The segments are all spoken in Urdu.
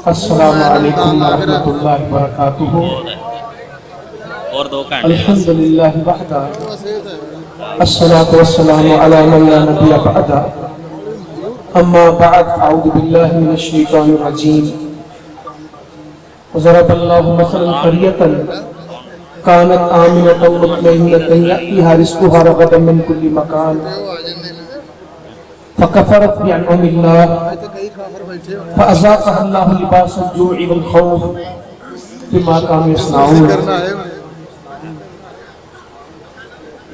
السلام علیکم ورحمۃ اللہ وبرکاتہ۔ اور 2 گھنٹے الحمدللہ وحدہ الصلاۃ والسلام علی من لا نبی بعدہ، اما بعد اعوذ باللہ من الشیطان الرجیم۔ ضرب اللہ مثلا قریۃ كانت آمنة مطمئنة يأتيها رزقها رغدا من كل مكان فكفرت بأنعم الله فأذاقها الله لباس الجوع والخوف بما كانوا يصنعون۔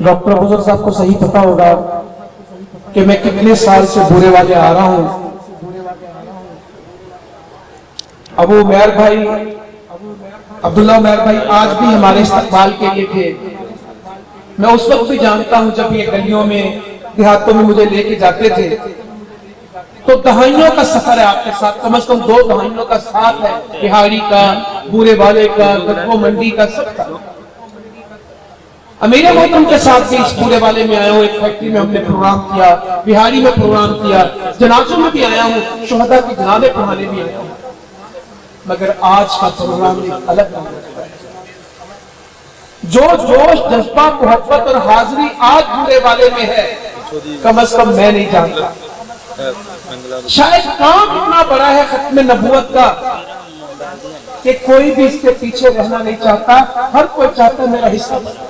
ڈاکٹر افضل صاحب کو صحیح پتا ہوگا کہ میں کتنے سال سے بورے والے آ رہا ہوں۔ ابو عمیر بھائی، عبداللہ عمیر بھائی آج بھی ہمارے استقبال کے لیے تھے۔ میں اس وقت بھی جانتا ہوں جب یہ گلیوں میں دیہاتوں میں مجھے لے کے جاتے تھے تو دہائیوں کا سفر ہے آپ کے ساتھ، کم از کم 2 دہائیوں کا ساتھ ہے، بہاری کا، بورے والے کا، گدھو منڈی کا، سب کا۔ امیر محترم کے ساتھ بھی اس بورے والے میں آیا ہوں، ایک فیکٹری میں ہم نے پروگرام کیا، بہاری میں پروگرام کیا، جنازوں میں بھی آیا ہوں، شہداء کی جنازے پڑھانے بھی آیا ہوں، مگر آج کا پروگرام ایک الگ ہے۔ جو جوش، جذبہ، محبت اور حاضری آج بورے والے میں ہے، کم از کم میں نہیں جانتا۔ شاید کام اتنا بڑا ہے ختم نبوت کا کہ کوئی بھی اس کے پیچھے رہنا نہیں چاہتا، ہر کوئی چاہتا ہے میرا حصہ بنے۔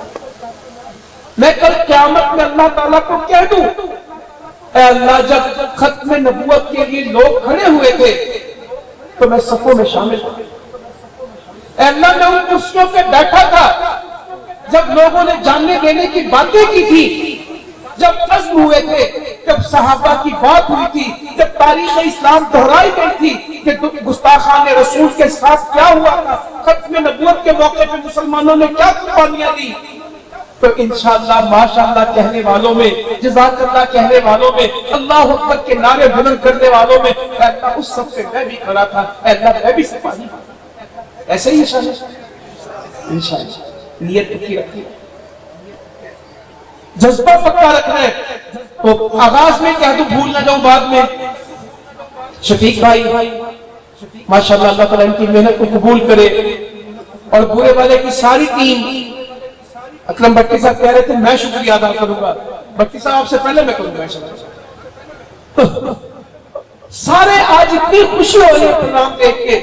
میں کل قیامت میں اللہ تعالیٰ کو کہہ دوں، اے اللہ جب ختم نبوت کے لیے لوگ کھڑے ہوئے تھے تو میں صفوں میں شامل ہوں۔ اے اللہ میں ان کرسیوں پہ بیٹھا تھا جب لوگوں نے جاننے دینے کی باتیں کی تھی، جب عزم ہوئے تھے، جب صحابہ کی بات ہوئی تھی، جب تاریخ اسلام دہرائی گئی تھی کہ گستاخان رسول کے ساتھ کیا ہوا تھا، ختم نبوت کے موقع پہ مسلمانوں نے کیا قربانیاں دی، تو انشاءاللہ ماشاءاللہ کہنے والوں میں، جزاک اللہ کہنے والوں میں، اللہ اکبر کے نعرے بلند کرنے والوں میں، اے اللہ اس سب سے میں بھی کھڑا تھا، اے اللہ میں بھی سپاہی تھا۔ ایسے ہی انشاءاللہ نیت کی رکھی، جذبہ پکا رکھنا ہے۔ تو آغاز میں کہہ دوں، بھول نہ جاؤں بعد میں، شفیق بھائی ماشاءاللہ اللہ تعالیٰ ان کی محنت کو قبول کرے، اور بورے والے کی ساری ٹیم، اکرم بٹی صاحب کہہ رہے تھے میں شکریہ ادا کروں گا، بٹی صاحب آپ سے پہلے میں کروں گا۔ سارے آج اتنی خوشی ہو رہی ہے پروگرام دیکھ کے،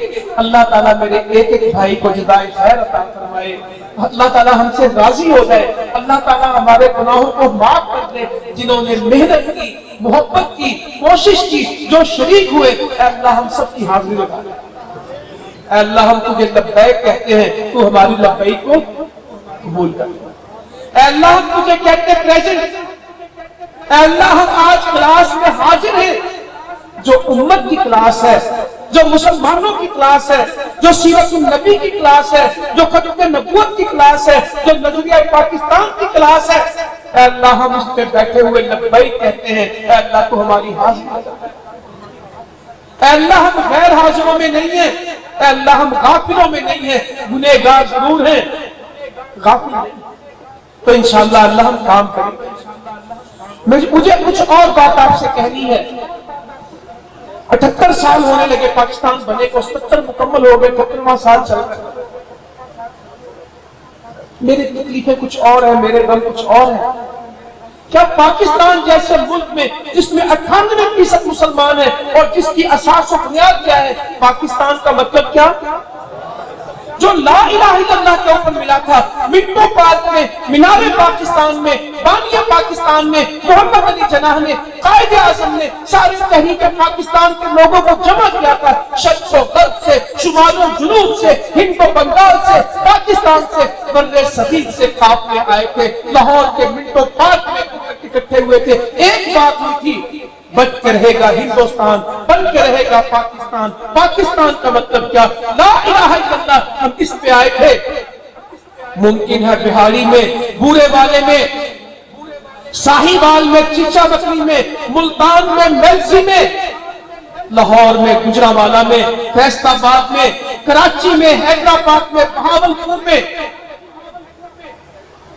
اللہ تعالیٰ میرے ایک ایک بھائی کو جزائے خیر عطا فرمائے، اللہ تعالیٰ ہم سے راضی ہو جائے، اللہ تعالیٰ ہمارے گناہوں کو معاف کر دے، جنہوں نے محنت کی، محبت کی، کوشش کی، جو شریک ہوئے، اے اللہ ہم سب کی حاضری لگا لے۔ اے اللہ ہم تجھے لبیک کہتے ہیں، تو ہماری لبیک کو قبول کر۔ اے اللہ ہم تجھے کہتے پریزنٹ، اے اللہ ہم آج کلاس میں حاضر ہیں، جو امت کی کلاس ہے، جو مسلمانوں کی کلاس ہے، جو سیرت النبی کی کلاس ہے، جو ختم نبوت کی کلاس ہے، جو نظریہ پاکستان کی کلاس ہے، اے اللہ ہم اس پہ بیٹھے ہوئے لبیک کہتے ہیں، اے اللہ تو ہماری حاضری لگا۔ اے اللہ ہم غیر حاضروں میں نہیں ہیں، اے اللہ ہم غافلوں میں نہیں ہیں، گنہگار ضرور ہیں، غافل نہیں، تو انشاءاللہ اللہ ہم کام کریں گے۔ مجھے کچھ اور بات آپ سے کہنی ہے۔ 78 سال ہونے لگے پاکستان بنے کو، 70 مکمل ہو گئے، 78واں سال چل رہا ہے۔ میری تکلیفیں کچھ اور ہیں، میرے غم کچھ اور ہیں۔ کیا پاکستان جیسے ملک میں جس میں 98% مسلمان ہیں اور جس کی اساس و بنیاد کیا ہے، پاکستان کا مطلب کیا؟ جو لا الہ الا اللہ کے اوپر ملا تھا، منٹو پارک میں، مینار پاکستان میں، بانیہ پاکستان میں، محمد علی جناح نے، قائد اعظم نے ساری تحریک پاکستان کے لوگوں کو جمع کیا تھا، شرق و غرب سے، شمال و جنوب سے، ہند و بنگال سے، پاکستان سے، بر صغیر سے کافلے آئے تھے، لاہور کے منٹو پارک میں اکٹھے ہوئے تھے۔ ایک بات ہوئی تھی، بچ کے رہے گا ہندوستان، بن کے رہے گا پاکستان۔ پاکستان کا مطلب کیا؟ لا الہ الا اللہ۔ ہم اس پہ آئے تھے، ممکن ہے بہاری میں، بورے والے میں، ساہیوال میں، چیچا بکری میں، ملتان میں، میلسی میں، لاہور میں، گجرانوالہ میں، فیصل آباد میں، کراچی میں، حیدرآباد میں، بہاولپور میں،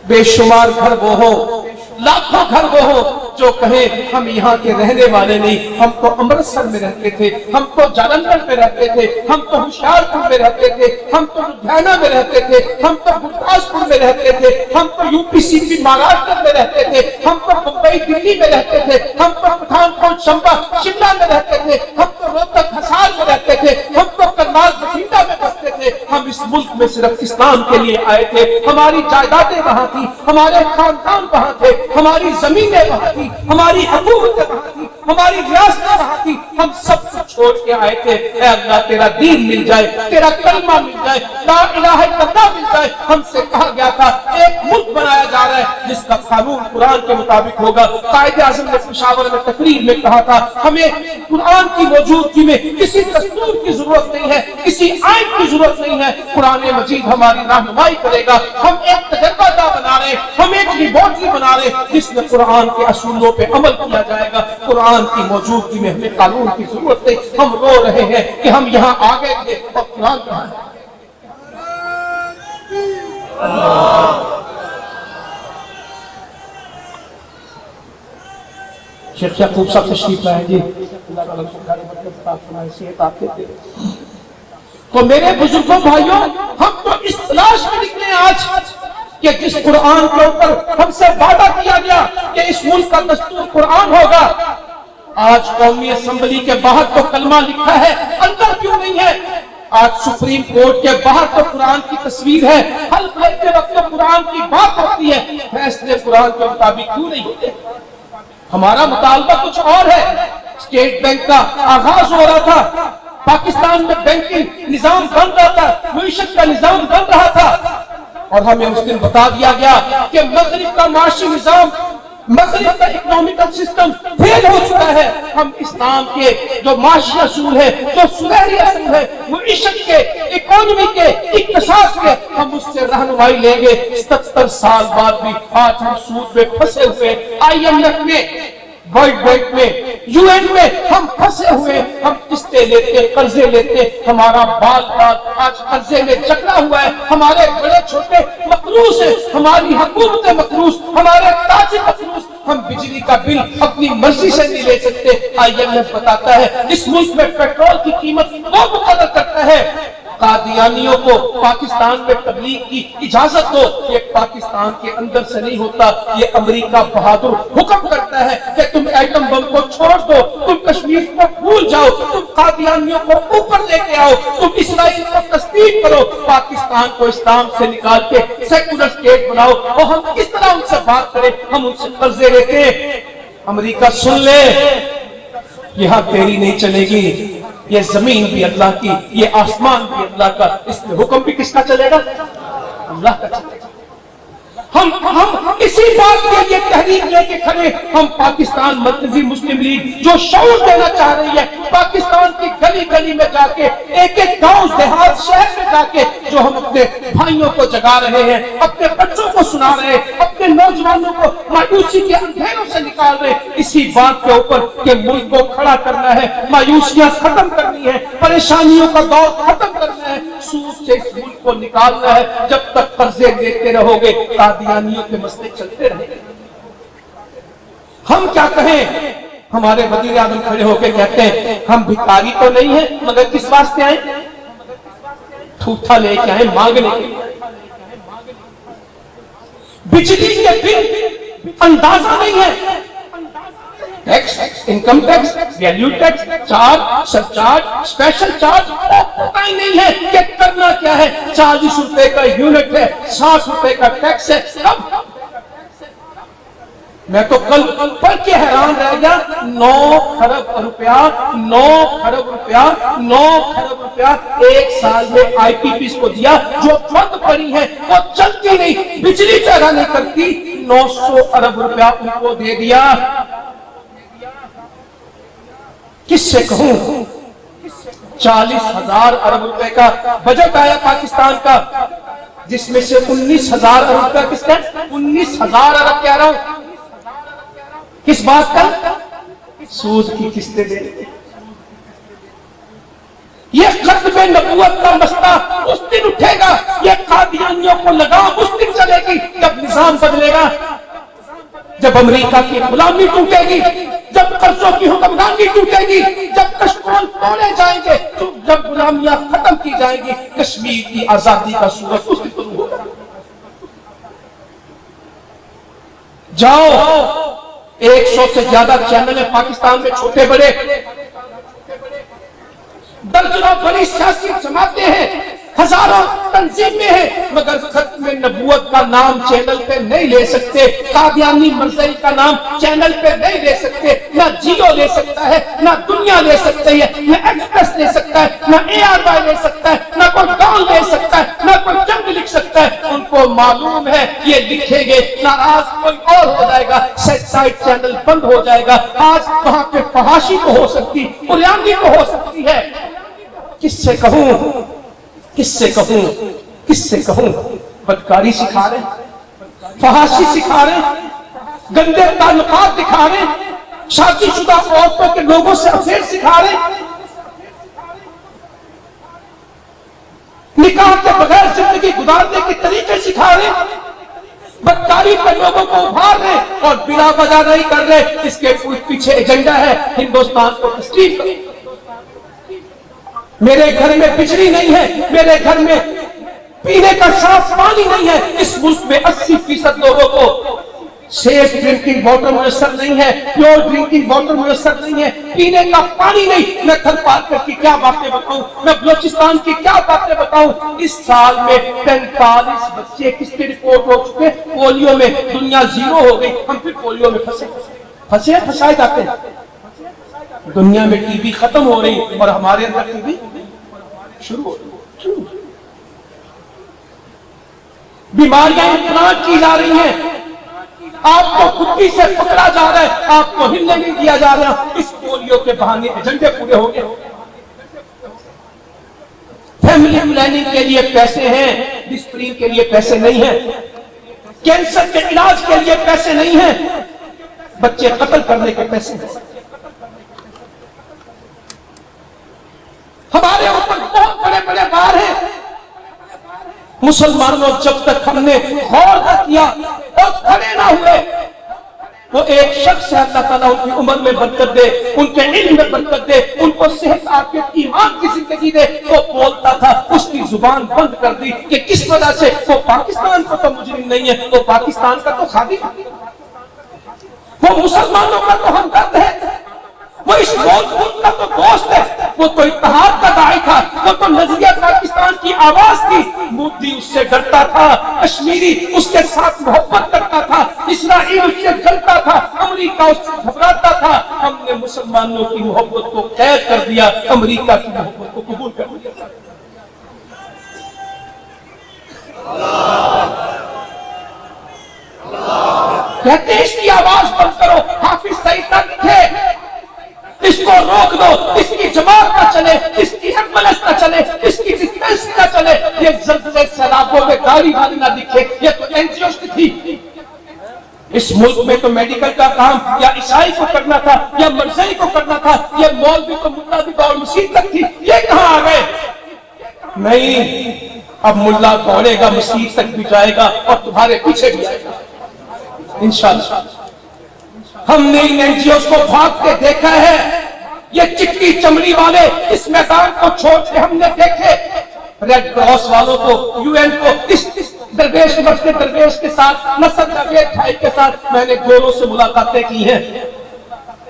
بے شمار گھر وہ ہو، لاکھوں گھر وہ ہو جو کہیں ہم یہاں کے رہنے والے نہیں، ہم تو امرتسر میں رہتے تھے، ہم تو جالندھر میں رہتے تھے، ہم تو ہوشیارپور میں رہتے تھے، ہم تو لدھیانہ میں رہتے تھے، ہم تو گرداسپور میں رہتے تھے، ہم تو یو پی سی پی مہاراشٹر میں رہتے تھے، ہم تو ممبئی دلی میں رہتے تھے، ہم تو پٹھان کوٹ چمبا شملہ میں رہتے تھے، ہم تو روہتک ہسار میں رہتے تھے، ہم تو کرنال بٹھنڈا میں بستے تھے۔ ہم اس ملک میں صرف اسلام کے لیے آئے تھے، ہماری جائیدادیں وہاں تھی، ہمارے خاندان وہاں تھے، ہماری زمینیں وہاں تھی، ہماری حکومتیں وہاں تھی، ہماری ریاستیں وہاں تھی، ہم سب کچھ چھوڑ کے آئے تھے۔ اے اللہ تیرا دین مل جائے، تیرا کلمہ مل جائے، لا الہ الا اللہ مل جائے۔ ہم سے کہا گیا تھا ایک ملک بنایا جا رہا ہے جس کا قانون قرآن کے مطابق ہوگا۔ قائد اعظم نے پشاور میں تقریر میں کہا تھا ہمیں قرآن کی موجودگی میں کسی دستور کی ضرورت نہیں ہے، کسی آئین کی ضرورت نہیں ہے، قرآن مجید ہماری رہنمائی کرے گا۔ ہم ایک تجربہ دار بنا رہے ہیں، ہم ایک لیبارٹری بنا رہے ہیں جس میں قرآن کے اصولوں پہ عمل کیا جائے گا۔ قرآن کی موجودگی میں ہمیں قانون کی ضرورت نہیں۔ ہم رو رہے ہیں کہ ہم یہاں آگے تھے اور قرآن کہاں ہے۔ شیخ یعقوب صاحب تشریف لائے جی، اللہ تعالیٰ کو گھر برکت عطا فرمائے، صحت عافیت دے۔ تو میرے بزرگوں بھائیوں، ہم تو اس تلاش میں نکلے آج کہ جس قرآن کے اوپر ہم سے وعدہ کیا گیا کہ اس ملک کا دستور قرآن ہوگا، آج قومی اسمبلی کے باہر تو کلمہ لکھا ہے، اندر کیوں نہیں ہے؟ آج سپریم کورٹ کے باہر تو قرآن کی تصویر ہے، حلف لیتے وقت تو قرآن کی بات ہوتی ہے، فیصلے قرآن کے مطابق کیوں نہیں ہوتے؟ ہمارا مطالبہ کچھ اور ہے۔ اسٹیٹ بینک کا آغاز ہو رہا تھا، پاکستان میں بینکنگ نظام بن رہا تھا، معیشت کا نظام بن رہا تھا، اور ہمیں اس دن بتا دیا گیا کہ مغرب کا معاشی نظام، مغرب کا اکنامیکل سسٹم فیل ہو چکا ہے۔ ہم اسلام کے جو معاشی اصول ہے، جو سنہری اصول ہے، معیشت کے، اکانومی کے، اقتصاد کے، ہم اس سے رہنمائی لیں گے۔ 77 سال بعد بھی آج ہم سود میں پھنسے ہوئے، IMF میں، ورلڈ بینک میں، UN میں ہم پھنسے ہوئے، ہم قسطیں لیتے، قرضے لیتے، ہمارا بال بال آج قرضے میں جکڑا ہوا ہے، ہمارے بڑے چھوٹے مقروض ہیں، ہماری حکومتیں مقروض، ہمارے تاجر مقروض، ہم بجلی کا بل اپنی مرضی سے نہیں لے سکتے۔ IMF بتاتا ہے اس ملک میں پیٹرول کی قیمت وہ مقرر کرتا ہے۔ قادیانیوں کو پاکستان میں تبلیغ کی اجازت دو، یہ پاکستان کے اندر سے نہیں ہوتا، یہ امریکہ بہادر حکم کرتا ہے کہ تم ایٹم بم کو چھوڑ دو، تم کشمیر کو بھول جاؤ، تم قادیانیوں کو اوپر لے کے آؤ، تم اسرائیل کو تسلیم کرو، پاکستان کو اسلام سے نکال کے سیکولر اسٹیٹ بناؤ۔ اور ہم کس طرح ان سے بات کریں؟ ہم ان سے قرضے لیتے ہیں۔ امریکہ سن لے، یہاں تیری نہیں چلے گی، یہ زمین بھی اللہ کی، یہ آسمان بھی اللہ کا، اس میں حکم بھی کس کا چلے گا؟ اللہ کا چلے گا۔ ہم اسی بات کے لیے تحریک لے کے کھڑے، ہم پاکستان مرکزی مسلم لیگ جو شعور دینا چاہ رہی ہے، پاکستان کی گلی گلی میں جا کے، ایک ایک گاؤں دیہات شہر میں جا کے، جو ہم اپنے بھائیوں کو جگا رہے ہیں، اپنے بچوں کو سنا رہے ہیں، اپنے نوجوانوں کو مایوسی کے اندھیروں سے نکال رہے ہیں، اسی بات کے اوپر کہ ملک کو کھڑا کرنا ہے، مایوسیاں ختم کرنی ہے، پریشانیوں کا دور ختم کرنا ہے، سود سے اس ملک کو نکالنا ہے۔ جب تک قرضے دیتے رہو گے قادیانیوں کے مسئلے چلتے رہیں گے۔ ہم کیا کہیں؟ ہمارے وزیر اعظم کھڑے ہو کے کہتے ہیں ہم بھکاری تو نہیں ہیں، مگر کس واسطے آئے؟ ٹھوٹا لے کے آئے، مانگنے کے لیے۔ بجلی کے بل اندازہ نہیں ہے، tax, income tax, value tax, charge, surcharge, special charge, پتہ ہی نہیں ہے کہ کرنا کیا ہے۔ 40 روپے کا یونٹ ہے، 60 روپے کا ٹیکس ہے۔ میں تو کل پڑھ کے حیران رہ گیا، 9 خرب روپیہ، 9 خرب روپیہ، 9 خرب روپیہ ایک سال میں IPPs کو دیا، جو بند پڑی ہے وہ چلتی نہیں، بجلی پیدا نہیں کرتی، 900 ارب روپیہ ان کو دے دیا۔ کس سے کہوں؟ 40,000 ارب روپے کا بجٹ آیا پاکستان کا، جس میں سے 19,000 ارب روپے کس کا؟ 19,000 ارب کہہ رہا ہوں، کس بات کا؟ سود کی قسطیں دے۔ یہ ختم نبوت کا مسئلہ اس دن اٹھے گا، یہ قادیانیوں کو لگام اس دن چلے گی جب نظام بدلے گا، جب امریکہ کی غلامی ٹوٹے گی، جب قرضوں کی حکمرانی ٹوٹے گی، جب کشمول توڑے جائیں گے، جب غلامیاں ختم کی جائیں گی، کشمیر کی آزادی کا سورج اس دن شروع ہوگا۔ جاؤ 100 سے زیادہ چینل ہیں پاکستان میں، چھوٹے بڑے، درجنوں بڑی سیاسی جماعتیں ہیں، ہزاروں تنظیمیں ہیں، مگر ختم نبوت کا نام چینل پہ نہیں لے سکتے، قادیانی مرزائی کا نام چینل پہ نہیں لے سکتے، نہ جیو لے سکتا ہے، نہ دنیا لے سکتی ہے، نہ ایکسپریس لے سکتا ہے، نہ ARY لے سکتا ہے، نہ کوئی ڈان لے سکتا ہے، نہ کوئی جنگ لکھ سکتا ہے۔ ان کو معلوم ہے یہ لکھیں گے ناراض کوئی اور ہو جائے گا، سیٹلائٹ چینل بند ہو جائے گا۔ آج وہاں پہ فحاشی تو ہو سکتی، بریانی تو ہو سکتی ہے، کس سے کہوں، کس سے کہوں، کس سے کہوں؟ بدکاری سکھا رہے، فحاشی سکھا رہے، گندے تعلقات دکھا رہے، شادی شدہ عورتوں کے لوگوں سے افیئر سکھا رہے، نکاح کے بغیر زندگی گزارنے کے طریقے سکھا رہے، بدکاری پر لوگوں کو ابھار رہے اور بلا وجہ نہیں کر رہے۔ اس کے پیچھے ایجنڈا ہے ہندوستان کو تسلیم کریں۔ میرے گھر میں بجلی نہیں ہے، میرے گھر میں پینے کا صاف پانی نہیں ہے، اس ملک میں 80% لوگوں کو سیف ڈرنکنگ واٹر میسر نہیں ہے، پیور ڈرنکنگ واٹر میسر نہیں ہے، پینے کا پانی نہیں۔ میں تھر پارکر کی کیا باتیں بتاؤں، میں بلوچستان کی کیا باتیں بتاؤں۔ اس سال میں 45 بچے کس کی رپورٹ ہو چکے پولیو میں، دنیا زیرو ہو گئی، ہم پھر پولیو میں پھنسائے جاتے ہیں۔ دنیا میں ٹی بی ختم ہو رہی اور ہمارے اندر ٹی بی شروع ہو رہی، بیماریاں انتقال کی جا رہی ہیں، آپ کو خودی سے پکڑا جا رہا ہے، آپ کو ہلنے نہیں دیا جا رہا۔ اس پولیو کے بہانے ایجنڈے پورے ہو گئے۔ فیملی پلاننگ کے لیے پیسے ہیں، ڈسپرین کے لیے پیسے نہیں ہیں، کینسر کے علاج کے لیے پیسے نہیں ہیں، بچے قتل کرنے کے پیسے ہیں۔ ہمارے اوپر بہت بڑے بڑے بار ہیں۔ مسلمانوں جب تک ہم نے غور نہ کیا اور کھڑے نہ ہوئے، وہ ایک شخص ہے، اللہ تعالیٰ ان کی عمر میں برکت دے، ان کے علم میں برکت دے، ان کو صحت عافیت ایمان کی زندگی دے۔ وہ بولتا تھا، اس کی زبان بند کر دی کہ کس وجہ سے؟ وہ پاکستان کا تو مجرم نہیں ہے، وہ پاکستان کا تو خادم ہے، وہ مسلمانوں کا تو ہمدرد ہے، وہ اس ملک کا تو دوست ہے، وہ تو اتحاد کا داعی تھا، وہ تو نظریہ پاکستان کی آواز تھی۔ مودی اس سے ڈرتا تھا، کشمیری اس کے ساتھ محبت کرتا تھا، اسرائیل اس سے ڈرتا تھا، امریکہ اس سے گھبراتا تھا۔ ہم نے مسلمانوں کی محبت کو قید کر دیا، امریکہ کی محبت کو قبول کر دیا۔ کہتے ہیں اس کی آواز بند کرو، حافظ سعید نہ لکھے، اس کو روک دو، اس کی جماعت نہ چلے، اس کی ایمبولینس نہ چلے، اس کی ڈسپینس نہ چلے، یہ زلزلے سیلابوں میں گاڑی والی نہ دکھے، یہ تو NGOs کی تھی۔ اس ملک میں تو میڈیکل کا کام یا عیسائی کو کرنا تھا یا مرزائی کو کرنا تھا، یہ مولوی کو ملا بھی اور مسجد تک تھی، یہ کہاں آ گئے؟ نہیں، اب ملا دوڑے گا، مسجد تک بھی جائے گا اور تمہارے پیچھے بھی آئے گا انشاءاللہ۔ ہم نے ان NGOs کو بھاگ کے دیکھا ہے، یہ چٹی چمڑی والے اس میدان کو چھوڑ کے ہم نے دیکھے، ریڈ کراس والوں کو، UN کو، اس درویش مرد درویش کے ساتھ، نصر جاوید بھائی کے ساتھ میں نے گوروں سے ملاقاتیں کی ہیں،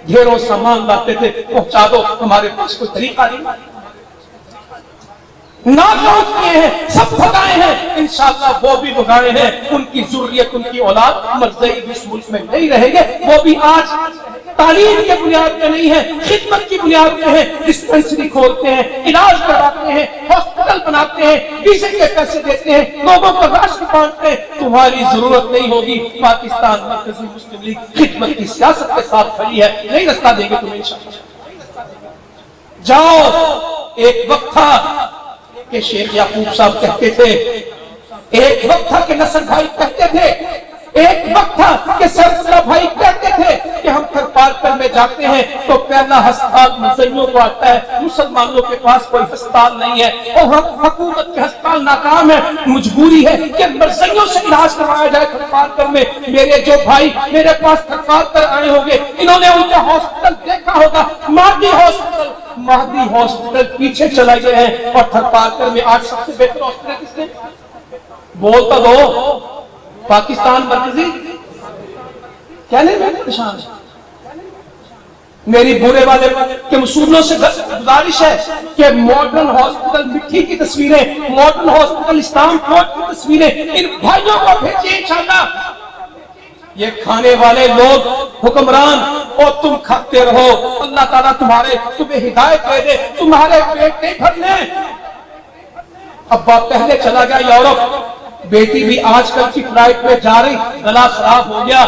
ڈھیروں سامان لاتے تھے، پہنچا دو، ہمارے پاس کوئی طریقہ نہیں، نہ پہنچ کیے ہیں، سب بھگائے ہیں، انشاءاللہ وہ بھی بھگائے ہیں، ان کی ذریت، ان کی اولاد مرزائی بھی اس ملک میں نہیں رہیں گے، وہ بھی آج تعلیم کے بنیاد پہ نہیں ہے، خدمت کی بنیاد پہ ہے، ڈسپینسری کھولتے ہیں، علاج کرواتے ہیں، ہاسپٹل بناتے ہیں، ویزے کے پیسے دیتے ہیں، لوگوں کو راشن بانٹتے ہیں۔ تمہاری ضرورت نہیں ہوگی، پاکستان مرکزی مسلم لیگ خدمت کی سیاست کے ساتھ کھڑی ہے، نہیں رستہ دیں گے تمہیں انشاءاللہ۔ جاؤ، ایک وقت تھا کہ شیخ یعقوب صاحب کہتے تھے، ایک وقت تھا کہ نصر بھائی کہتے تھے، ایک وقت تھا کہ سرسلہ بھائی کہتے تھے کہ ہم تھر پارکر میں جاتے ہیں تو پہلا ہسپتال مسلمانوں کو آتا ہے، مسلمانوں کے پاس کوئی ہسپتال نہیں ہے اور حکومت کے ہسپتال ناکام ہے، مجبوری ہے کہ مرزائیوں سے علاج کروایا جائے تھر پارکر میں۔ میرے جو بھائی میرے پاس تھر پارکر آئے ہوں گے، انہوں نے ان کا ہاسپٹل دیکھا ہوگا، مہدی ہاسپٹل پیچھے چلے گئے ہیں، اور تھر پارکر میں آج سب سے بہتر ہاسپٹل کس نے؟ بولتا دو، پاکستان مرکزی کیا نہیں میں نشان۔ میری بورے والے کے مسئولوں سے گزارش ہے کہ ماڈرن ہاسپٹل مٹی کی تصویریں، ماڈرن ہاسپٹل اسلام کوٹ کی تصویریں ان بھائیوں کو بھیجیے انشاءاللہ۔ یہ کھانے والے لوگ حکمران اور تم کھاتے رہو، اللہ تعالیٰ تمہیں ہدایت دے دے، تمہارے پیٹ نہیں بھرنے۔ ابا پہلے چلا گیا یورپ، بیٹی بھی آج کل کی فلائٹ میں جا رہی، گلا خراب ہو گیا،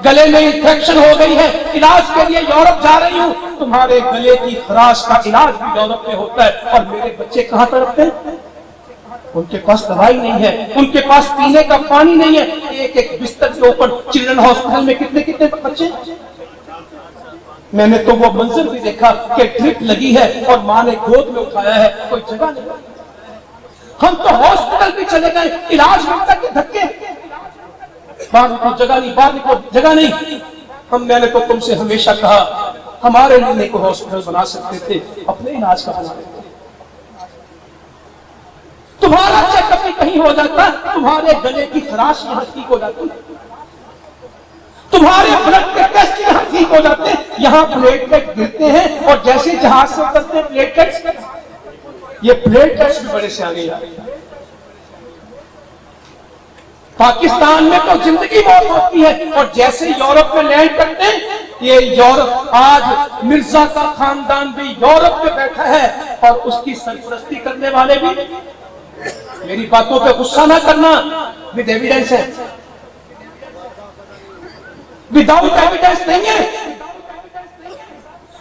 گلے میں انفیکشن ہو گئی ہے، علاج کے لیے یورپ جا رہی ہوں۔ تمہارے گلے کی خراش کا علاج بھی یورپ میں ہوتا ہے، اور میرے بچے کہاں تڑپتے ہیں؟ ان کے پاس دوائی نہیں ہے، ان کے پاس پینے کا پانی نہیں ہے۔ ایک ایک بستر کے اوپر چلڈرن ہاسپٹل میں کتنے بچے؟ میں نے تو وہ منظر بھی دیکھا کہ ڈرپ لگی ہے اور ماں نے گود میں اٹھایا ہے، کوئی جگہ نہیں۔ ہم تو ہاسپٹل بھی چلے گئے، علاج ملتا کہ دھکے، باہر کو جگہ نہیں، باہر کو جگہ نہیں۔ میں نے تو تم سے ہمیشہ کہا ہمارے لیے کوئی ہاسپٹل بنا سکتے تھے، اپنے علاج کا بنا لیتے۔ تمہارا چیک اپ کہیں ہو جاتا، تمہارے گلے کی خراش یہاں ٹھیک ہو جاتی، تمہارے بلڈ کے ٹیسٹ یہاں ٹھیک ہو جاتے، یہاں پلیٹلیٹ گرتے ہیں اور جیسے جہاز سے اترتے ہیں پلیٹلیٹس، یہ پلیٹلیٹس بھی بڑے سے آگے آ گئے۔ پاکستان میں تو زندگی موت ہوتی ہے، اور جیسے یورپ میں لینڈ کرتے ہیں، یہ یورپ آج مرزا کا خاندان بھی یورپ میں بیٹھا ہے، اور اس کی سرپرستی کرنے والے بھی۔ میری باتوں پہ غصہ نہ کرنا، ود ایویڈنس ہے، وداؤٹ ایویڈنس نہیں ہے۔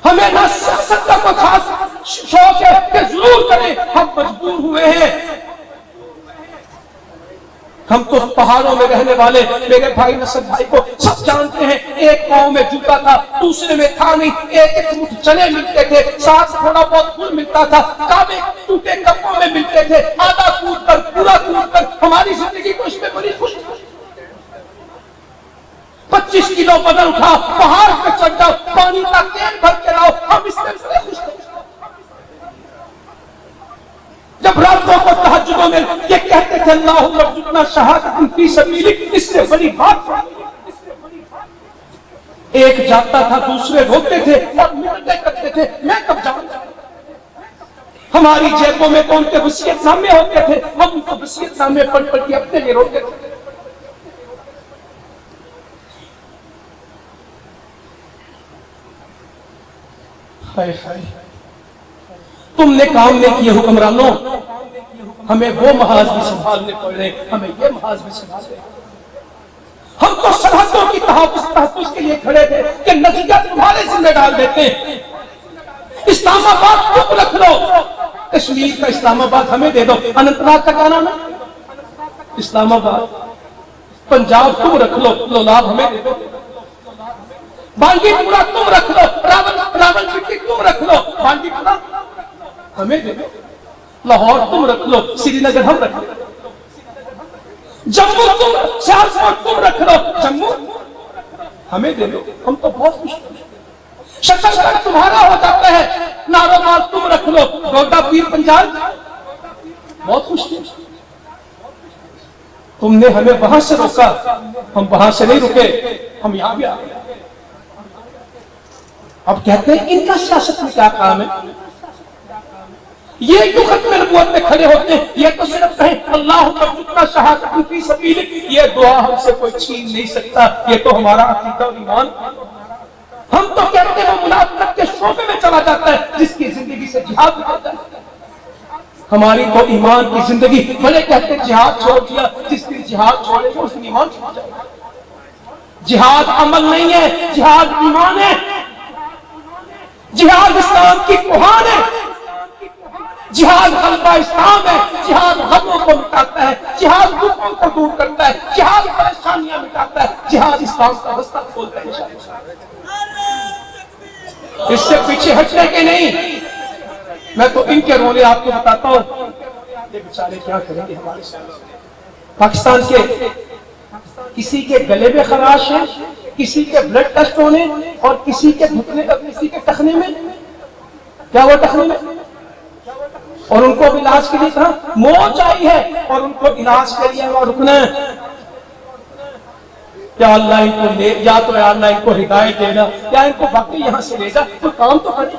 ہمیں نہ سیاست کا کوئی خاص شوق ہے کہ ضرور کریں، ہم مجبور ہوئے ہیں۔ ہم تو پہاڑوں میں رہنے والے، میرے بھائی نصر بھائی کو سب جانتے ہیں، ایک پاؤں میں جوتا تھا، دوسرے میں تھا نہیں، ایک مٹھ چنے ملتے تھے، ساتھ تھوڑا بہت پھول ملتا تھا، کعبے ٹوٹے کپوں میں ملتے تھے، آدھا کود کر پورا کود کر ہماری زندگی کو اس میں بڑی خوش تھی۔ 25 کلو بدن اٹھا، پہاڑ پہ چڑھ جاؤ، پانی کا کین بھر کے لاؤ، ہم اس میں بڑے خوش تھے۔ جب راتوں کو تہجدوں میں یہ کہتے تھے اللہم ارزقنا شہادۃ فی سبیلک، اس سے بڑی بات ایک جاتا تھا دوسرے روتے تھے اور منتیں کرتے تھے، میں کب جاؤں؟ ہماری جیبوں میں تو ان کے وصیت نامے ہوتے تھے، ہم ان کو وصیت نامے پڑھ پڑھ کے اپنے لیے روتے تھے۔ ہائے ہائے، تم نے کام نہیں کیے حکمرانوں، ہمیں وہ محاذ بھی سنبھالنے پڑے، ہمیں یہ محاذ بھی سنبھالنے۔ ہم تو سرحدوں کی تحفظ کے لیے کھڑے تھے کہ نتیجہ تمہارے ذمہ ڈال دیتے ہیں۔ اسلام آباد تم رکھ لو، کشمیر کا اسلام آباد ہمیں دے دو، اننت ناگ کا کیا نام ہے؟ اسلام آباد۔ پنجاب تم رکھ لو، لولاب ہمیں دے دو۔ بانڈی پورا تم رکھ لو، راول پنڈی تم رکھ لو، بانڈی پورا ہمیں دے دو۔ لاہور تم رکھ لو، سری نگر ہم رکھ لو۔ جموں تم، سیالکوٹ تم رکھ لو، جموں ہمیں دے دو، ہم تو بہت خوش ہیں۔ شکل گڑھ تمہارا ہو جاتا ہے، ناروال تم رکھ لو، ڈوڈا پیر پنجاب بہت خوش ہیں۔ تم نے ہمیں وہاں سے روکا، ہم وہاں سے نہیں رکے، ہم یہاں بھی آ گئے۔ اب کہتے ہیں ان کا سیاست میں کیا کام ہے؟ یہ جو ختم نبوت میں کھڑے ہوتے ہیں، یہ تو صرف کہیں اللہم ارزقنا شہادۃ فی سبیلک، یہ دعا ہم سے کوئی چھین نہیں سکتا، یہ تو ہمارا عقیدہ اور ایمان۔ ہم تو کہتے ہیں وہ منافقت کے شعبے میں چلا جاتا ہے جس کی زندگی سے جہاد نکلتا ہے۔ ہماری تو ایمان کی زندگی، بھلے کہتے ہیں جہاد چھوڑ دیا، جس نے جہاد چھوڑے گا اس نے ایمان چھوڑ جائے گا۔ جہاد عمل نہیں ہے، جہاد ایمان ہے، جہاد اسلام کی کوہان ہے، جہاد غلبہ اسلام ہے، جہاد غموں کو مٹاتا ہے، جہاد دکھوں کو دور کرتا ہے، جہاد پریشانیاں مٹاتا ہے، جہاد اسلام کا رستہ کھولتا ہے انشاءاللہ۔ اس سے پیچھے ہٹنے کے نہیں۔ میں تو ان کے رونے آپ کو بتاتا ہوں، یہ بیچارے کیا کریں گے ہمارے ساتھ۔ پاکستان کے کسی کے گلے میں خراش ہے، کسی کے بلڈ ٹیسٹ ہونے اور کسی کے گھٹنے کسی کے ٹخنے میں، کیا وہ ٹخنے میں، اور ان کو بھی علاج کے لیے کہا موت آئی ہے اور ان کو علاج کے لیے وہاں رکنا ہے۔ یا اللہ ان کو لے، یا تو یا اللہ ان کو ہدایت دینا، یا ان کو باقی یہاں سے لے جا، تو کام تو کرے۔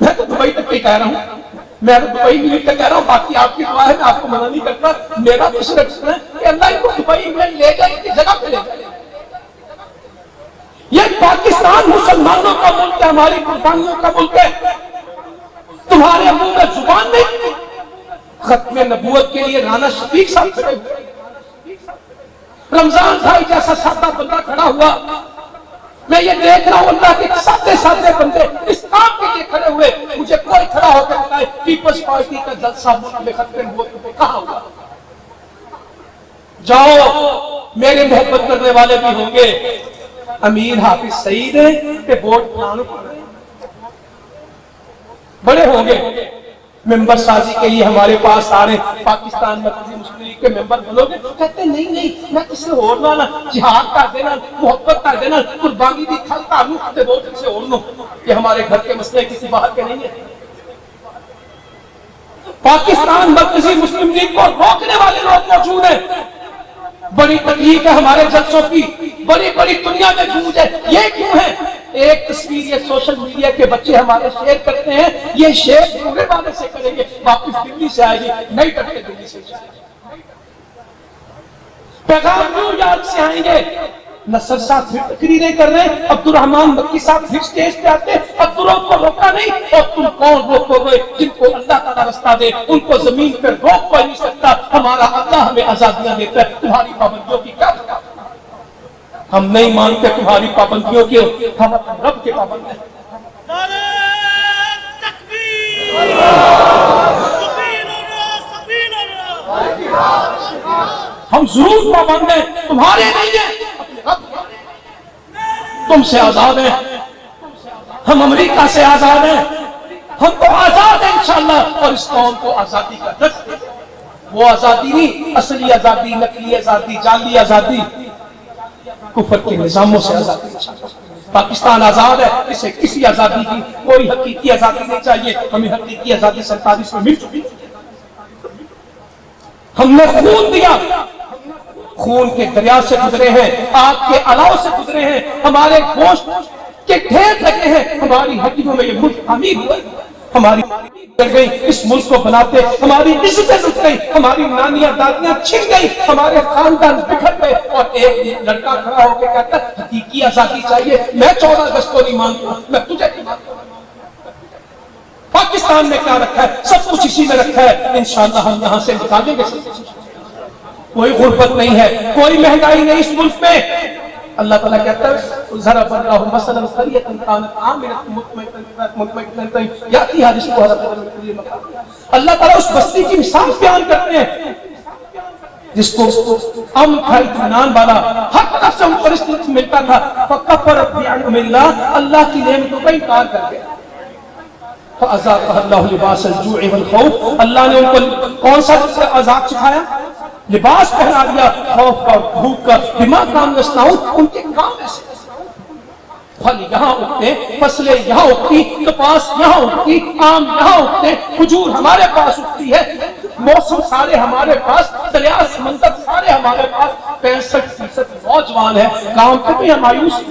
میں تو دبئی تک ہی کہہ رہا ہوں، میں تو دبئی انگلینڈ تک کہہ رہا ہوں، باقی آپ کی دعا ہے، میں آپ کو منع نہیں کرتا۔ میرا تو صرف ہے کہ اللہ ان کو دبئی انگلینڈ لے جائے، کی جگہ پہ لے جائے۔ یہ پاکستان مسلمانوں کا ملک ہے، ہماری قربانیوں کا ملک ہے۔ تمہارے منہ میں زبان نہیں۔ ختم نبوت کے لیے رانا شفیق صاحب کھڑے ہوئے، رمضان بھائی جیسا سادہ بندہ کھڑا ہوا۔ میں یہ دیکھ رہا ہوں اللہ کے سادے سادے بندے اس کام کے لیے کھڑے ہوئے۔ مجھے کوئی کھڑا ہو کے بتائے پیپلز پارٹی کا جلسہ ملک میں ختم نبوت پہ کہاں ہوا؟ جاؤ، میرے محبت کرنے والے بھی ہوں گے، امیر حافظ سعید ہیں کہ ووٹ پلانوں پر بڑے ہوں گے، ممبر سازی کے لیے ہمارے پاس آ رہے ہیں، پاکستان مرکزی مسلم لیگ کے ممبر بنو گے؟ کہتے ہیں نہیں نہیں، میں کسی اور لانا، جہاد کر دینا، محبت کر دینا، قربانی دی کھل تعلق سے ووٹ سے اور لوں۔ یہ ہمارے گھر کے مسئلے کسی باہر کے نہیں ہیں۔ پاکستان مرکزی مسلم لیگ کو روکنے والے لوگ موجود ہیں۔ بڑی تکلیف ہے ہمارے جلسوں کی، بڑی بڑی دنیا میں جھوٹ ہے۔ یہ کیوں ہے؟ ایک تصویر یہ سوشل میڈیا کے بچے ہمارے شیئر کرتے ہیں، یہ شیئر پورے والے سے کریں گے، واپس دلی سے آئے گی، نہیں کرتے دلی سے پیغام کیوں یاد سے آئیں گے؟ نصر صاحب پھر تقریریں کر رہے ہیں، عبد الرحمان مکی صاحب پھر سٹیج پہ آتے ہیں، عبد الرحمان کو روکا نہیں، اور تم کون روکو گے؟ جن کو اللہ تعالیٰ رستہ دے ان کو زمین پہ روک کوئی نہیں سکتا۔ ہمارا اللہ ہمیں آزادیاں دیتا ہے، تمہاری پابندیوں کی کیا بتا؟ ہم نہیں مانتے تمہاری پابندیوں کی، ہم اپنے رب کے پابند ہیں۔ ہم ضرور پابند ہیں، تمہارے نہیں ہیں، تم سے آزاد ہیں، ہم امریکہ سے آزاد ہیں، ہم تو آزاد ہیں انشاءاللہ، اور اس قوم کو آزادی کا درس دیں۔ وہ آزادی نہیں، اصلی آزادی، نقلی آزادی، جعلی آزادی، کفر کے نظاموں سے آزادی۔ پاکستان آزاد ہے، اسے کسی آزادی کی کوئی حقیقی آزادی نہیں چاہیے، ہمیں حقیقی آزادی 47 میں مل چکی، ہم نے خون دیا، خون کے دریا سے گزرے ہیں، آگ کے الاؤ سے گزرے ہیں، ہمارے گوشت کے ڈھیر لگے ہیں، ہماری ہڈیوں میں یہ ملک امیر ہوا، ہماری گر گئی، اس ملک کو بناتے ہماری عزتیں لٹ گئی، ہماری نانیاں دادیاں چھن گئی، ہمارے خاندان بکھر گئے، اور ایک لڑکا کھڑا ہو کے کہتا ہے حقیقی آزادی چاہیے۔ میں 14 اگست کو نہیں مانتا، میں تجھے نہیں مانتا۔ پاکستان میں کیا رکھا ہے؟ سب کچھ اسی میں رکھا ہے، انشاءاللہ ہم یہاں سے نکالیں گے سب کچھ۔ کوئی غربت نہیں ہے، کوئی مہنگائی نہیں اس ملک میں۔ اللہ تعالیٰ کہتا ہے ضرب اللہ مثلا قریۃ کانت آمنۃ مطمئنۃ یأتیہا رزقها رغداً من کل مکان۔ اللہ تعالیٰ اس بستی کی مثال بیان کرتے ہیں جس کو امن تھا، اطمینان والا، ہر طرف سے ان کو رزق ملتا تھا، فکفرت بانعم اللہ، اللہ کی نعمتوں کا انکار کر گیا، فاذاقها اللہ لباس الجوع والخوف، اللہ نے ان کو کون سا عذاب سکھایا؟ لباس پہنا دیا، خوف کا، بھوک کا، بما کانوا یصنعون، ان کے کام ایسے۔ پھل یہاں اگتے، فصلیں یہاں اگتی، کپاس یہاں اگتی، آم یہاں اگتے، کھجور ہمارے پاس اگتی ہے، موسم سارے ہمارے پاس، دریا سمندر سارے ہمارے پاس، 65% نوجوان ہے، کام پہ بھی مایوس،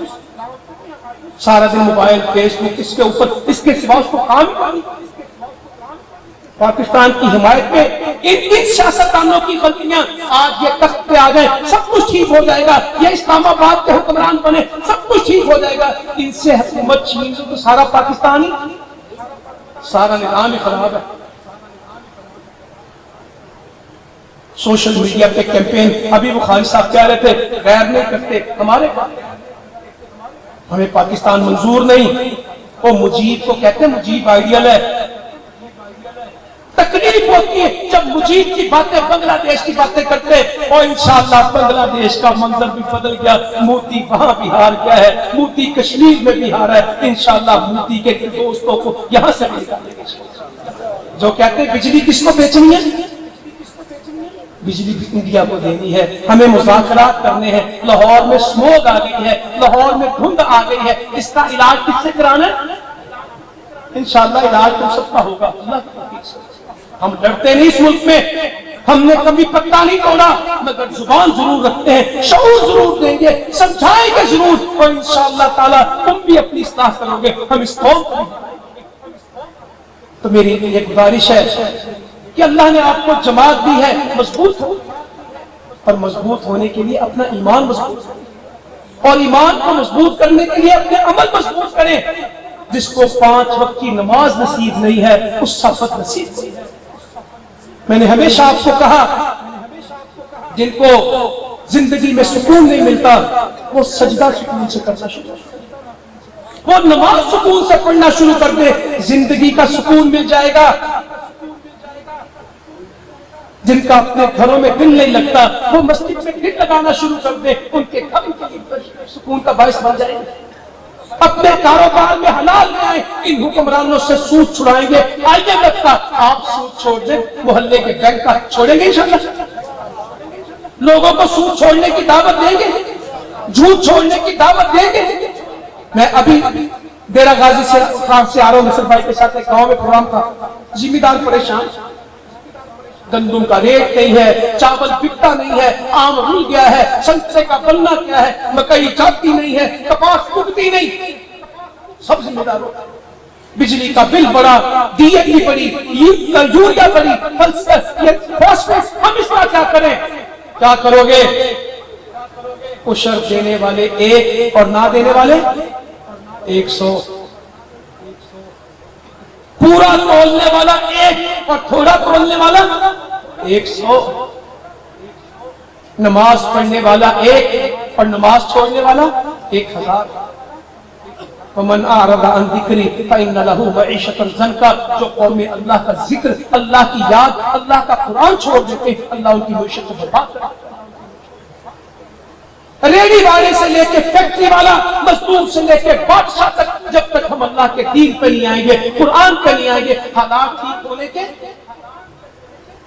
سارا دن موبائل، فیس بک، اس کے اوپر، اس کے سوا اس کو کام ہی نہیں۔ پاکستان کی حمایت میں ان سیاستدانوں کی غلطیاں، آج یہ تخت پہ آ گئے، سب کچھ ٹھیک ہو جائے گا، یہ اسلام آباد کے حکمران بنے، سب کچھ ٹھیک ہو جائے گا، ان سے حکومت چھین تو سارا پاکستانی، سارا نظام ہی خراب ہے۔ سوشل میڈیا پہ کیمپین، ابھی بخاری صاحب کہہ رہے تھے غیر نہیں کرتے، ہمارے ہمیں پاکستان منظور نہیں، وہ مجیب کو کہتے ہیں مجیب آئیڈیل ہے. تکلیف ہوتی ہے جب مجیب کی باتیں بنگلہ دیش کی باتیں کرتے اور انشاءاللہ بنگلہ دیش کا منظر بھی بدل گیا. موتی وہاں بہار کیا ہے, موتی کشمیر میں بہار ہے. انشاءاللہ موتی کے دوستوں کو یہاں سے نکالیں گے. جو کہتے ہیں بجلی کس کو بیچنی ہے, بجلی بھی انڈیا کو دینی ہے. ہمیں مذاکرات کرنے ہیں. لاہور میں سموگ آ گئی ہے, لاہور میں دھند آ گئی ہے. اس کا علاج کس سے کرانا ہے؟ انشاءاللہ علاج تم سب کا ہوگا اللہ کی توفیق سے. ہم ڈرتے نہیں اس ملک میں, ہم نے کبھی پتہ نہیں توڑا, مگر زبان ضرور رکھتے ہیں, شعور ضرور دیں گے, سمجھائیں گے ضرور, اور انشاءاللہ تعالی تم بھی اپنی اصلاح کرو گے. ہم اس قوم کو تو میری یہ گزارش ہے کہ اللہ نے آپ کو جماعت دی ہے, مضبوط ہو, اور مضبوط ہونے کے لیے اپنا ایمان مضبوط کریں, اور ایمان کو مضبوط کرنے کے لیے اپنے عمل مضبوط کریں. جس کو 5 وقت کی نماز نصیب نہیں ہے اس صفت نصیب نہیں ہے. میں نے ہمیشہ آپ کو کہا جن کو زندگی میں سکون نہیں ملتا وہ سجدہ سکون سے کرنا شروع کرے, وہ نماز سکون سے پڑھنا شروع کر دے, زندگی کا سکون مل جائے گا. جن کا اپنے گھروں میں دل نہیں لگتا وہ مسجد میں دل لگانا شروع کر دے, ان کے گھر سکون کا باعث بن جائے گا. اپنے کاروبار میں حلال لے آئیں, ان حکمرانوں سے سود چھڑائیں گے. آئیے لگتا آپ سود چھوڑ دیں, محلے کے بینک کا چھوڑیں گے انشاءاللہ, لوگوں کو سود چھوڑنے کی دعوت دیں گے, جھوٹ چھوڑنے کی دعوت دیں گے. میں ابھی ڈیرہ غازی سے آ رہا ہوں, نصر بھائی کے ساتھ ایک گاؤں میں پروگرام تھا. ذمہ دار پریشان, گندم کا ریٹ نہیں ہے, چاول بکتا نہیں ہے, آم رول گیا ہے, سنترے کا بننا کیا ہے, مکئی جاتی نہیں ہے, کپاس اگتی نہیں, سب ذمہ دار ہو. بجلی کا بل بڑا, ڈی اے پی بڑی, یوریا بڑی, فاسفورس, ہم اس کا کیا کریں؟ کیا کرو گے؟ اشر دینے والے 1 اور نہ دینے والے 100, پورا تولنے والا 1 اور تھوڑا تولنے والا 100, نماز پڑھنے والا 1 اور نماز چھوڑنے والا 1000. ومن اعرض عن ذکری فإن له معیشة ضنکا, جو قوم اللہ کا ذکر, اللہ کی یاد, اللہ کا قرآن چھوڑ دیتے ہیں, اللہ ان کی معیشت کو برباد کرتا ہے. ریڑی والے سے لے کے فیکٹری والا, مزدور سے لے کے بادشاہ تک, جب تک ہم اللہ کے دین پہ نہیں آئیں گے, قرآن پہ نہیں آئیں گے, حالات ٹھیک ہونے کے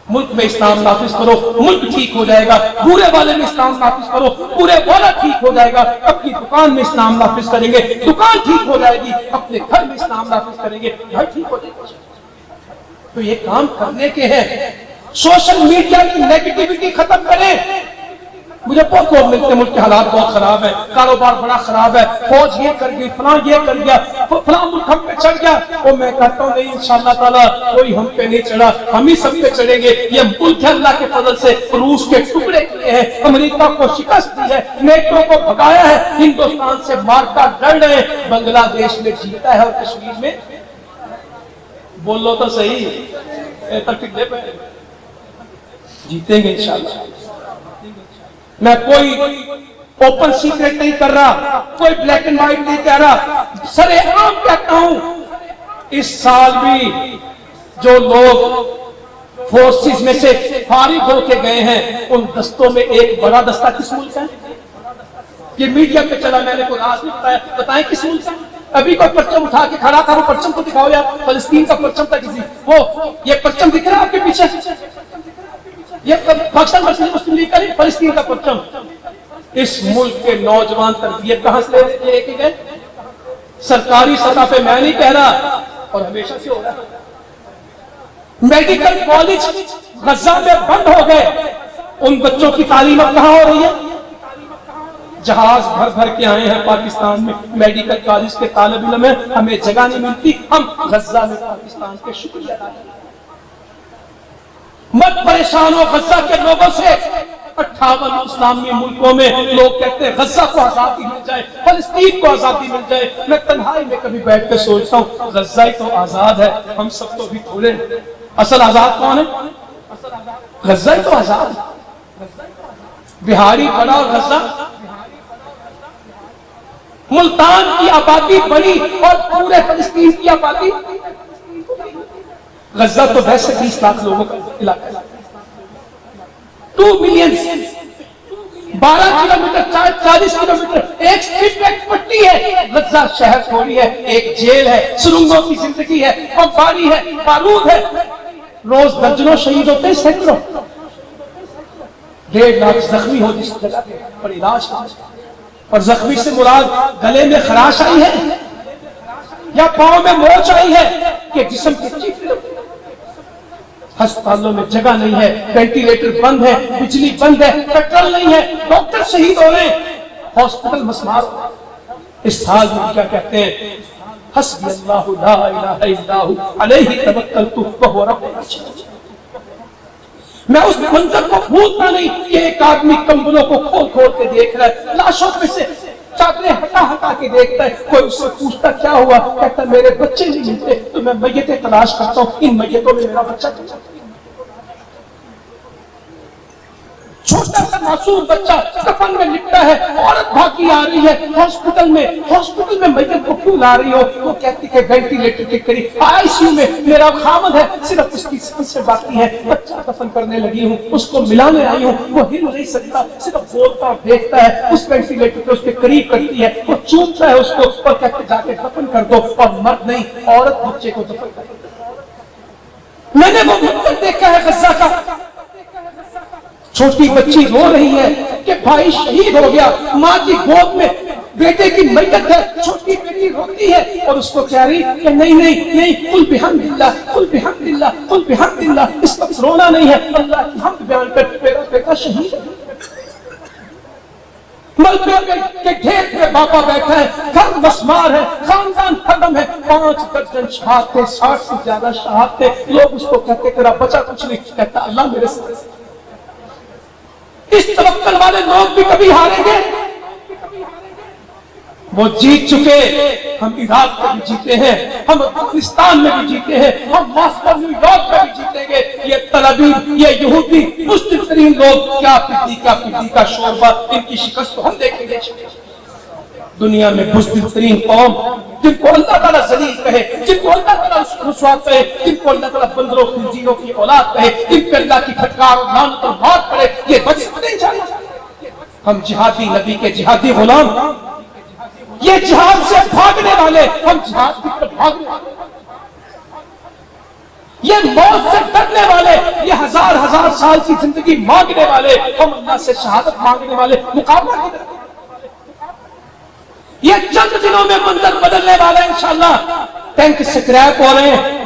ملک میں اسلام نافذ کرو, ملک ٹھیک ہو جائے گا. بورے والے میں اسلام نافذ کرو, بورے والا ٹھیک ہو جائے گا. اپنی دکان میں اسلام نافذ کریں گے, دکان ٹھیک ہو جائے گی. اپنے گھر میں اسلام نافذ کریں گے, گھر ٹھیک ہو جائے گا. تو یہ کام کرنے کے ہیں. سوشل میڈیا کی نیگیٹیوٹی ختم کریں. مجھے بہت لوگ ملتے ہیں, ملک کے حالات بہت خراب ہے, کاروبار بڑا خراب ہے, فوج یہ کر گئی, فلاں یہ کر گیا, فلاں ملک ہم پہ چڑھ گیا. اور میں کہتا ہوں نہیں, انشاءاللہ تعالیٰ کوئی ہم پہ نہیں چڑھا, ہم ہی سب پہ چڑھیں گے. یہ ملک ہے اللہ کے فضل سے روس کے ٹکڑے کیے ہیں, امریکہ کو شکست دی ہے, نیٹو کو بھگایا ہے, ہندوستان سے مار کر لڑ رہے ہیں. بنگلہ دیش میں جیتا ہے اور کشمیر میں بول لو تو صحیح جیتیں گے انشاءاللہ. میں کوئی اوپن سیکریٹ نہیں کر رہا, کوئی بلیک اینڈ وائٹ نہیں کہہ رہا, سر عام کہتا ہوں. اس سال بھی جو لوگ فورسز میں سے فارغ ہو کے گئے ہیں, ان دستوں میں ایک بڑا دستہ کس ملک ہے؟ یہ میڈیا پہ چلا, میں نے کوئی راز نہیں بتایا, بتائیں کس ملک ہے؟ ابھی کوئی پرچم اٹھا کے کھڑا تھا, وہ پرچم کو دکھاؤ یار, فلسطین کا پرچم تھا کسی, وہ یہ پرچم دکھ رہا ہے آپ کے پیچھے, یہ پاکستان مسلم لیگ کا نہیں, فلسطین کا پرچم. اس ملک کے نوجوان تربیت کہاں سے لے کے گئے؟ سرکاری سطح پہ میں نہیں کہہ رہا, اور ہمیشہ سے ہو رہا ہے. میڈیکل کالج غزہ میں بند ہو گئے, ان بچوں کی تعلیم اب کہاں ہو رہی ہے؟ جہاز بھر بھر کے آئے ہیں پاکستان میں, میڈیکل کالج کے طالب علم ہیں, ہمیں جگہ نہیں ملتی. ہم غزہ میں پاکستان کے شکریہ ادا کریں. مت پریشان ہو غزہ کے لوگوں سے. 58 اسلامی ملکوں میں لوگ کہتے ہیں غزہ کو آزادی مل جائے, فلسطین کو آزادی مل جائے. میں تنہائی میں کبھی بیٹھ کے سوچتا ہوں غزہ ہی تو آزاد ہے, ہم سب تو بھی تھوڑے. اصل آزاد کون ہے؟ غزہ ہی تو آزاد ہے. بہاری بڑا اور غزہ ملتان کی آبادی بڑی اور پورے فلسطین کی آبادی، غزہ تو ویسے 20 لاکھ لوگوں کا علاقہ ہے، 2 ملین، 12 کلومیٹر 40 کلومیٹر ایک صرف ایک پٹی ہے، غزہ شہر تھوڑی ہے، ایک جیل ہے، سرنگوں کی زندگی ہے، بمباری ہے، بارود ہے، روز درجنوں شہید ہوتے ہیں، سینکڑوں، 1.5 لاکھ زخمی ہو جس جگہ پر علاج ہے، اور زخمی سے مراد گلے میں خراش آئی ہے یا پاؤں میں موچ آئی ہے کہ جسم کی چیخ، ہسپتالوں میں جگہ نہیں ہے، وینٹیلیٹر بند ہے، بجلی بند ہے، پیٹرول نہیں ہے، ڈاکٹر شہید ہو رہے ہیں، ہاسپٹل مسمار۔ اس حال میں کیا کہتے ہیں؟ حسبی اللہ لا الہ الا ہو علیہ توکلت وہو رب العرش العظیم۔ میں اس منظر کو بھولتا نہیں کہ ایک آدمی کمبلوں کو کھول کھول کے دیکھ رہا ہے، لاشوں میں سے چادریں ہٹا ہٹا کے دیکھتا ہے، کوئی اس سے پوچھتا کیا ہوا، کہتا میرے بچے نہیں ملتے تو میں میتیں تلاش کرتا ہوں، ان میتوں میں میرا بچہ تو چھوٹا سا معصوم بچہ کفن میں لپٹا ہے، عورت بھاگی آ رہی ہے ہاسپٹل میں میت کو کیوں لا رہی ہو؟ وہ کہتی کہ وینٹیلیٹر کے قریب آئی سی یو میں میرا خامد ہے، صرف اس کی سانس سے باقی ہے، بچہ دفن کرنے لگی ہوں، اس کو ملانے آئی ہوں، وہ ہل نہیں سکتا، صرف بولتا اور دیکھتا ہے، اس وینٹیلیٹر کے اس کے قریب کرتی ہے، وہ چومتا ہے اس کو اور کہتے جا کے دفن کر دو، اور مرد نہیں عورت بچے کو دفن کر دو۔ میں نے وہ منظر دیکھا ہے غزہ کا، چھوٹی بچی رو رہی ہے کہ بھائی شہید ہو گیا، ماں کی گود میں بیٹے کی میت ہے، چھوٹی بیٹی روتی ہے اور اس کو کہہ رہی کہ نہیں قل بحمداللہ قل بحمداللہ قل بحمداللہ، اس وقت رونا نہیں ہے، اللہ کی حمد بیان کر، میرا بیٹا شہید ہے۔ ملبے کے ڈھیر پہ باپا بیٹھا ہے، گھر مسمار ہے، خاندان ختم ہے، 5 درجن شہاد تھے، 60 سے زیادہ شہاد تھے، لوگ اس کو کہتے تیرا بچہ کچھ نہیں، کہتا اللہ میرے سے۔ اس توکل والے لوگ بھی کبھی ہاریں گے؟ وہ جیت چکے، ہم عراق میں بھی جیتے ہیں، ہم افغانستان میں بھی جیتے ہیں، ہم ماسکو نیو یارک میں بھی جیتیں گے۔ یہ طلبی، یہ یہودی مسلم ترین لوگ، کیا پڈی کا شوربہ، ان کی شکست تو ہم دیکھیں گے۔ دنیا میں بزدل ترین قوم جن کو اللہ تعالیٰ ذلیل کہے، جن کو اللہ تعالیٰ رسوا کہے، جن کو اللہ تعالیٰ بندروں خنزیروں کی اولاد کہے، جن پہ اللہ کی پھٹکار اور لعنت اور مات پڑے، یہ بچے نہیں چاہیے۔ ہم جہادی نبی کے جہادی غلام، یہ جہاد سے بھاگنے والے، ہم جہاد کی طرف بھاگنے والے، یہ موت سے ڈرنے والے، یہ ہزار سال کی زندگی مانگنے والے، ہم اللہ سے شہادت مانگنے والے، مقابلہ کی طرف۔ یہ چند دنوں میں منظر بدلنے والا ہے انشاءاللہ۔ ٹینک سکریپ ہو رہے ہیں،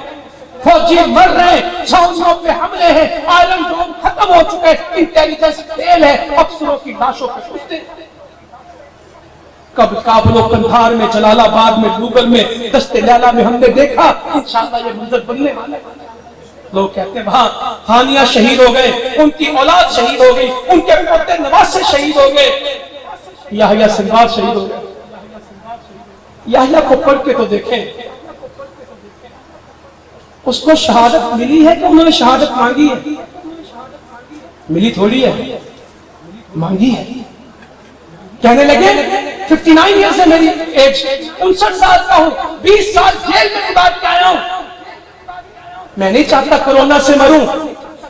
فوجی مر رہے ہیں، چھاؤنیوں پہ حملے ہیں، آئرن ڈوم ختم ہو چکے، انٹیلیجنس فیل ہے، افسروں کی لاشوں پہ کشتے۔ کب کابل و قندھار میں، جلال آباد میں، لوگل میں، دشت لیلہ میں ہم نے دیکھا، انشاءاللہ یہ منظر بننے والا ہے۔ لوگ کہتے ہیں وہاں ہانیہ شہید ہو گئے، ان کی اولاد شہید ہو گئی، ان کے پوتے نواسے شہید ہو گئے، یحییٰ سنوار شہید ہو گئے۔ یحییٰ کو پڑھ کے تو دیکھیں، اس کو شہادت ملی ہے کہ انہوں نے شہادت مانگی ہے؟ ملی تھوڑی ہے، مانگی ہے۔ کہنے لگے 59 ایئرز ہے میری ایج، 59 سال کا ہوں، 20 سال جیل میں گزار کے آیا ہوں، میں نہیں چاہتا کورونا سے مروں،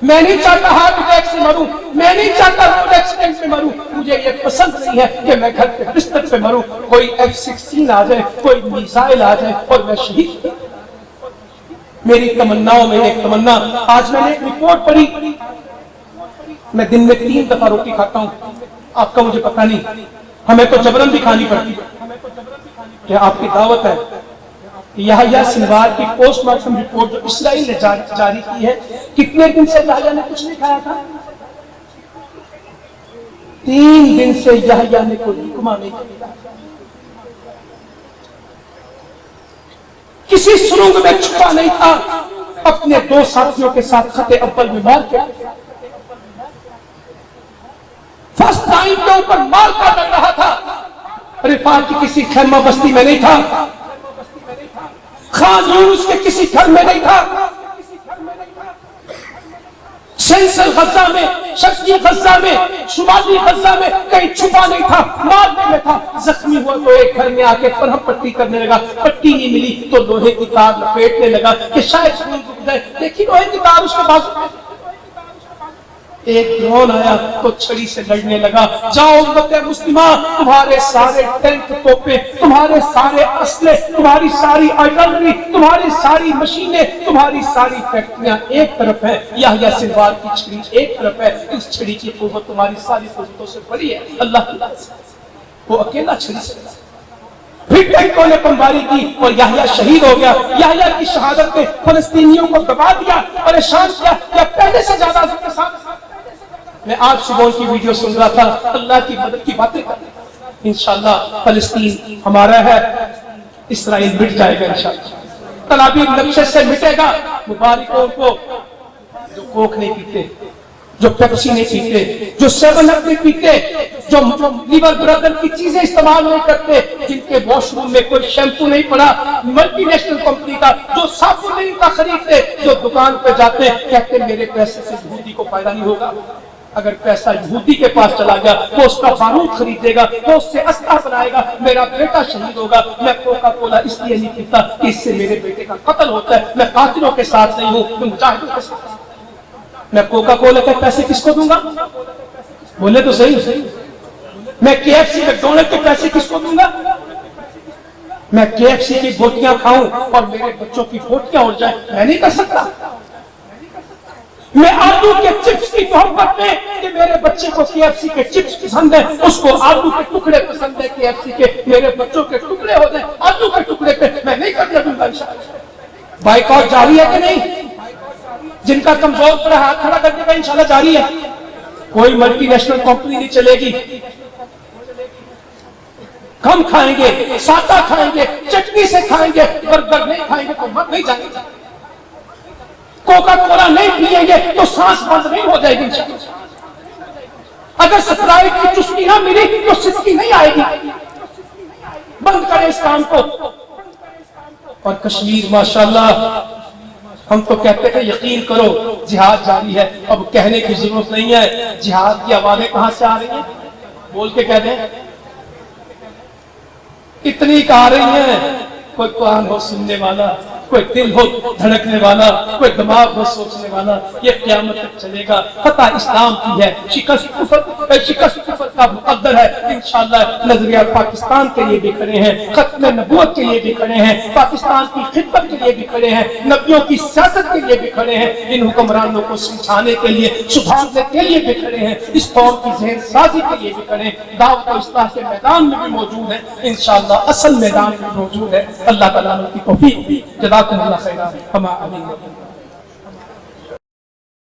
میں نہیں چاہتا ہارٹ اٹیک سے مروں، میں نہیں چاہتا روڈ ایکسیڈنٹ میں مروں، مجھے یہ پسند نہیں ہے کہ میں گھر کے بستر پہ مروں، کوئی F-16 آ جائے، کوئی میزائل آ جائے اور میں شہید۔ میری تمناؤں میں ایک تمنا، آج میں نے ایک رپورٹ پڑھی، میں دن میں 3 دفعہ روٹی کھاتا ہوں، آپ کا مجھے پتہ نہیں، ہمیں تو جبرن بھی کھانی پڑتی ہے، کہ آپ کی دعوت ہے۔ یحییٰ سنوار کی پوسٹ مارٹم رپورٹ جو اسرائیل نے جاری کی ہے، کتنے دن سے یحییٰ نے کچھ نہیں کھایا تھا؟ 3 دن سے یحییٰ نے کوئی لقمہ نہیں کھایا، کسی سرنگ میں چھپا نہیں تھا، اپنے 2 ساتھیوں کے ساتھ خط اول میں مار کے فرسٹ ٹائم کے اوپر مار کا لگ رہا تھا، رفاق کی کسی خیمہ بستی میں نہیں تھا، خان یونس کے کسی گھر میں نہیں تھا، سینسر غزہ میں شرقی غزہ میں شمالی غزہ میں کہیں چھپا نہیں تھا، مارنے میں تھا، زخمی ہوا تو ایک گھر میں آ کے فرح پٹی کرنے لگا، پٹی نہیں ملی تو لوہے کی تار لپیٹنے لگا کہ شاید خون رک جائے، دیکھی لوہے کی تار اس کے بازو، ایک ڈرون آیا تو چھڑی سے لڑنے لگا۔ جاؤ امت مسلمہ، تمہارے سارے ٹینک توپیں، تمہارے سارے اسلحے، تمہاری ساری آرٹلری، تمہاری ساری مشینیں، تمہاری ساری فیکٹریاں ایک طرف ہیں، یحییٰ سنوار کی چھڑی ایک طرف ہے، اس چھڑی کی قوت تمہاری ساری قوتوں سے بڑی ہے۔ اللہ کی بات سے وہ اکیلا چھڑی سے لڑا، پھر ٹینکوں نے بمباری کی اور یحییٰ شہید ہو گیا۔ یحییٰ کی شہادت نے فلسطینیوں کو دبا دیا، پریشان کیا، یا پہلے سے زیادہ کے ساتھ۔ میں آج صبح کی ویڈیو سن رہا تھا، اللہ کی مدد کی باتیں کر رہے ہیں۔ انشاءاللہ فلسطین ہمارا ہے، اسرائیل مٹ جائے گا انشاءاللہ، تل ابیب نقشے سے مٹے گا۔ مبارکوں کو جو کوک نہیں پیتے، جو پیپسی نہیں پیتے، جو 7 اپ نہیں پیتے، جو لیور برادر کی چیزیں استعمال نہیں کرتے، جن کے واش روم میں کوئی شیمپو نہیں پڑا ملٹی نیشنل کمپنی کا، جو صابن نہیں کا خریدتے، جو دکان پہ جاتے کہتے میرے پیسے سے یہودی کو فائدہ نہیں ہوگا۔ اگر پیسہ یہودی کے پاس چلا گیا وہ اس کا بارود خریدے گا، وہ اس سے اسلحہ بنائے گا، میرا بیٹا شہید ہوگا۔ میں کوکا کولا اس لیے نہیں پیتا کہ اس سے میرے بیٹے کا قتل ہوتا ہے، میں قاتلوں کے ساتھ نہیں ہوں، میں مجاہدوں کے ساتھ ہوں۔ میں کوکا کولا کے پیسے کس کو دوں گا؟ بولے تو صحیح۔ میں KFC میکڈونلڈ کے پیسے کس کو دوں گا؟ میں KFC کی بوٹیاں کھاؤں اور میرے بچوں کی بوٹیاں اڑ جائیں، میں نہیں کر سکتا۔ میں آلو کے چپس کی محبت میں کہ میرے بچے کو KFC کے چپس پسند ہے، اس کو آلو کے ٹکڑے پسند ہے KFC کے، میرے بچوں کے ٹکڑے ہو جائیں آلو کے ٹکڑے پہ، میں نہیں کرنے دوں گا انشاءاللہ۔ بائیکاٹ جاری ہے کہ نہیں؟ جن کا کمزور پڑا ہاتھ کھڑا کرنے کا انشاءاللہ جاری ہے۔ کوئی ملٹی نیشنل کمپنی نہیں چلے گی، کم کھائیں گے، سادہ کھائیں گے، چٹنی سے کھائیں گے، برگر نہیں کھائیں گے تو مر نہیں جائیں گے، کوکا کولا نہیں پیئیں گے تو سانس بند نہیں ہو جائے گی انشاءاللہ۔ اگر سپرائٹ کی چسکی نہ ملی تو سسکی نہیں آئے گی۔ بند کریں اس کام کو۔ اور کشمیر ماشاءاللہ ہم تو کہتے ہیں یقین کرو جہاد جاری ہے، اب کہنے کی ضرورت نہیں ہے۔ جہاد کی آوازیں کہاں سے آ رہی ہیں؟ بول کے کہہ دیں، اتنی کہ آ رہی ہیں، کوئی قرآن ہو سننے والا، کوئی دل ہو دھڑکنے والا، کوئی دماغ ہو سوچنے والا، یہ قیامت تک چلے گا۔ فتح اسلام کی ہے، شکست کفر کا مقدر ہے انشاءاللہ۔ نظریہ پاکستان کے لیے بھی کھڑے ہیں، ختم نبوت کے لیے بھی کھڑے ہیں، پاکستان کی خدمت کے لیے بھی کھڑے ہیں، نبیوں کی سیاست کے لیے بھی کھڑے ہیں، ان حکمرانوں کو سمجھانے کے لیے، سدھارنے کے لیے بھی کھڑے ہیں، اس قوم کی ذہن سازی کے لیے بھی کھڑے ہیں۔ دعوت و اصلاح کے میدان میں بھی موجود ہیں انشاءاللہ، اصل میدان میں موجود ہے۔ اللہ تعالیٰ کی توفیق دی۔ جزاکم اللہ خیرا۔ ہما آمین۔